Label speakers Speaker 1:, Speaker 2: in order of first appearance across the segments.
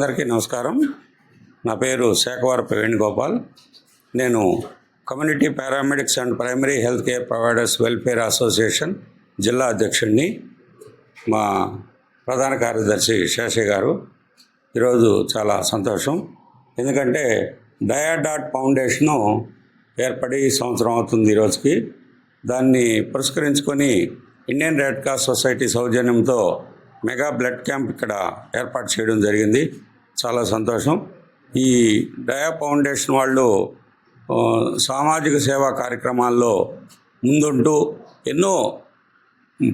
Speaker 1: అందరికీ నమస్కారం. నా పేరు శేఖవరపు వేణుగోపాల్. నేను community paramedics and primary health care providers welfare association జిల్లా అధ్యక్షుడిని. మా ప్రధాన కార్యదర్శి శేషయ్య గారు. ఈరోజు చాలా సంతోషం, ఎందుకంటే డయాడాట్ ఫౌండేషను ఏర్పడి సంవత్సరం అవుతుంది ఈరోజుకి. దాన్ని పురస్కరించుకొని ఇండియన్ రెడ్ క్రాస్ సొసైటీ సౌజన్యంతో మెగా బ్లడ్ క్యాంప్ ఇక్కడ ఏర్పాటు చేయడం జరిగింది. చాలా సంతోషం. ఈ డయా ఫౌండేషన్ వాళ్ళు సామాజిక సేవా కార్యక్రమాల్లో ముందుంటూ ఎన్నో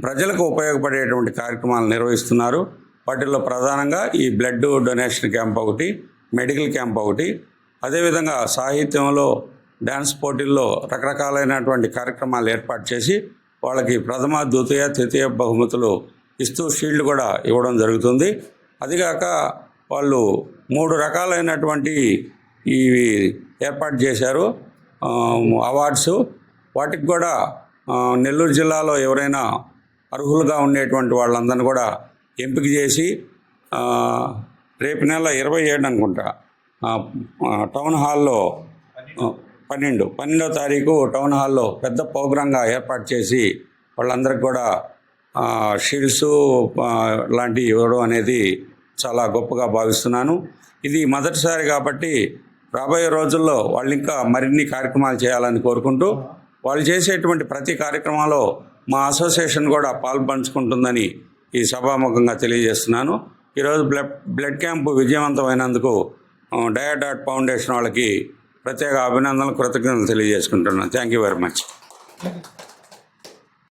Speaker 1: ప్రజలకు ఉపయోగపడేటువంటి కార్యక్రమాలు నిర్వహిస్తున్నారు. వాటిల్లో ప్రధానంగా ఈ బ్లడ్ డొనేషన్ క్యాంప్ ఒకటి, మెడికల్ క్యాంప్ ఒకటి, అదేవిధంగా సాహిత్యంలో డ్యాన్స్ పోటీల్లో రకరకాలైనటువంటి కార్యక్రమాలు ఏర్పాటు చేసి వాళ్ళకి ప్రథమ, ద్వితీయ, తృతీయ బహుమతులు ఇస్తూ షీల్డ్ కూడా ఇవ్వడం జరుగుతుంది. అదిగాక వాళ్ళు 3 రకాలైనటువంటి ఇవి ఏర్పాటు చేశారు అవార్డ్స్. వాటికి కూడా నెల్లూరు జిల్లాలో ఎవరైనా అర్హులుగా ఉండేటువంటి వాళ్ళందరినీ కూడా ఎంపిక చేసి రేపు నెల 27 అనుకుంటా టౌన్ హాల్లో 12వ తారీఖు టౌన్ హాల్లో పెద్ద ప్రోగ్రాంగా ఏర్పాటు చేసి వాళ్ళందరికీ కూడా షీల్డ్స్ లాంటివి ఇవ్వడం అనేది చాలా గొప్పగా భావిస్తున్నాను. ఇది మొదటిసారి కాబట్టి రాబోయే రోజుల్లో వాళ్ళు ఇంకా మరిన్ని కార్యక్రమాలు చేయాలని కోరుకుంటూ, వాళ్ళు చేసేటువంటి ప్రతి కార్యక్రమంలో మా అసోసియేషన్ కూడా పాల్పంచుకుంటుందని ఈ సభాముఖంగా తెలియజేస్తున్నాను. ఈరోజు బ్లడ్ క్యాంపు విజయవంతమైనందుకు డయాడాట్ ఫౌండేషన్ వాళ్ళకి ప్రత్యేక అభినందనలు, కృతజ్ఞతలు తెలియజేసుకుంటున్నాను. Thank you very much.